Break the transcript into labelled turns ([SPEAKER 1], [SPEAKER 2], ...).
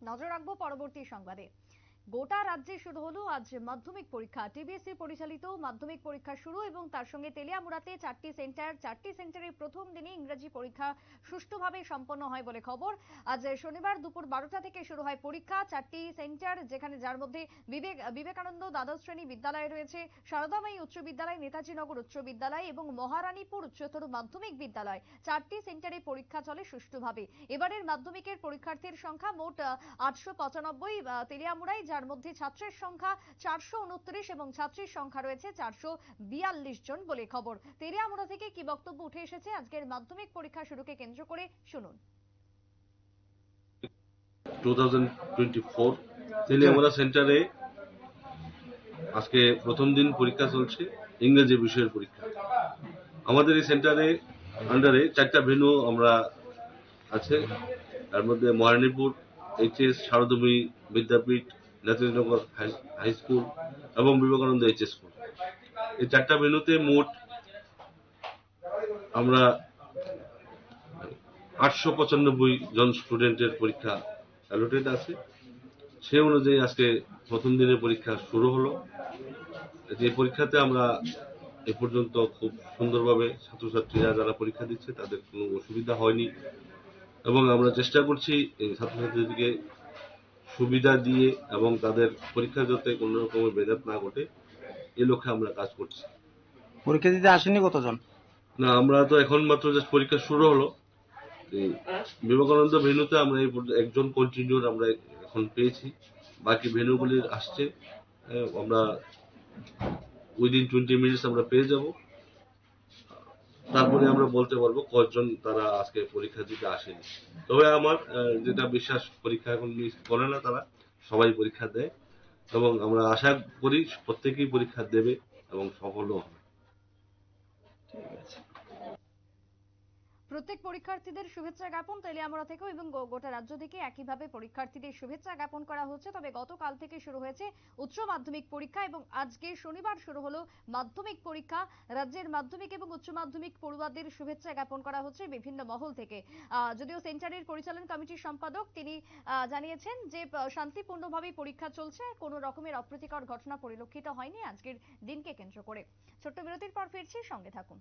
[SPEAKER 1] নজর রাখবো পরবর্তী সংবাদে। গোটা রাজ্যে শুরু হলো আজ মাধ্যমিক পরীক্ষা। টিবিএসসি পরিচালিত মাধ্যমিক পরীক্ষা শুরু এবং তার সঙ্গে তেলিয়ামুড়াতে 4টি সেন্টারের প্রথম দিনে ইংরেজি পরীক্ষা সুষ্ঠুভাবে সম্পন্ন হয় বলে খবর। আজ শনিবার দুপুর 12টা থেকে শুরু হয় পরীক্ষা। 4টি সেন্টার, যেখানে যার মধ্যে বিবেকানন্দ দ্বাদশ শ্রেণী বিদ্যালয় রয়েছে, সারদামায়ী উচ্চ বিদ্যালয়, নেতাজি নগর উচ্চ বিদ্যালয় এবং মহারানীপুর উচ্চতর মাধ্যমিক বিদ্যালয়। 4টি সেন্টারে পরীক্ষা চলে সুষ্ঠুভাবে। এবারের মাধ্যমিকের পরীক্ষার্থীর সংখ্যা মোট 895। তেলিয়ামুড়ায়, যার মধ্যে ছাত্রের সংখ্যা 429 এবং ছাত্রীর সংখ্যা রয়েছে 442 জন বলে খবর। তেলিয়ামুড়া থেকে কি বক্তব্য উঠে এসেছে আজকের মাধ্যমিক পরীক্ষা শুরুকে কেন্দ্র করে, শুনুন।
[SPEAKER 2] 2024 তেলিয়ামুড়া সেন্টারে আজকে প্রথম দিন পরীক্ষা চলছে, ইংরেজি বিষয়ের পরীক্ষা। আমাদের এই সেন্টারে আন্ডারে 4টা ভেন্যু আমরা আছে। তার মধ্যে মহারানীপুর এইচএস, সারদামায়ী বিদ্যাপীঠ, নেতাজিনগর হাই স্কুল এবং বিবেকানন্দ এইচএস স্কুল। এই 4টা ভেন্যুতে মোট আমরা 895 জন স্টুডেন্টের পরীক্ষা অ্যালোটেড আছে। সেই অনুযায়ী আজকে প্রথম দিনের পরীক্ষা শুরু হলো। যে পরীক্ষাতে আমরা এ পর্যন্ত খুব সুন্দরভাবে ছাত্রছাত্রীরা যারা পরীক্ষা দিচ্ছে তাদের কোনো অসুবিধা হয়নি এবং আমরা চেষ্টা করছি এই ছাত্রছাত্রীদেরকে সুবিধা দিয়ে এবং তাদের পরীক্ষা যাতে কোনো রকমের ব্যাঘাত না ঘটে এই লক্ষ্যে আমরা কাজ করছি।
[SPEAKER 3] পরীক্ষা দিতে আসেনি কতজন?
[SPEAKER 2] না, আমরা তো এখন মাত্র জাস্ট পরীক্ষা শুরু হলো। বিবেকানন্দ ভেন্যুতে আমরা একজন কন্টিনিউর আমরা এখন পেয়েছি, বাকি ভেন্যুগুলির আসছে। আমরা উইদিন 20 মিনিটস আমরা পেয়ে যাব, তারপরে আমরা বলতে পারবো কতজন তারা আজকে পরীক্ষা দিতে আসেনি। তবে আমার যেটা বিশ্বাস, পরীক্ষা এখন মিস করে না, তারা সবাই পরীক্ষা দেয় এবং আমরা আশা করি প্রত্যেকেই পরীক্ষা দেবে এবং সফলও হবে।
[SPEAKER 1] প্রত্যেক পরীক্ষার্থীদের শুভেচ্ছা জ্ঞাপন তেলিয়ামুড়া থেকেও এবং গোটা রাজ্য থেকে একইভাবে পরীক্ষার্থীদের শুভেচ্ছা জ্ঞাপন করা হচ্ছে। তবে গতকাল থেকে শুরু হয়েছে উচ্চ মাধ্যমিক পরীক্ষা এবং আজকে শনিবার শুরু হলো মাধ্যমিক পরীক্ষা। রাজ্যের মাধ্যমিক এবং উচ্চ মাধ্যমিক পড়ুয়াদের শুভেচ্ছা জ্ঞাপন করা হচ্ছে বিভিন্ন মহল থেকে। যদিও সেন্টারের পরিচালন কমিটির সম্পাদক তিনি জানিয়েছেন যে শান্তিপূর্ণভাবে পরীক্ষা চলছে, কোনো রকমের অপ্রীতিকর ঘটনা পরিলক্ষিত হয়নি আজকের দিনকে কেন্দ্র করে। ছোট্ট বিরতির পর ফিরছি, সঙ্গে থাকুন।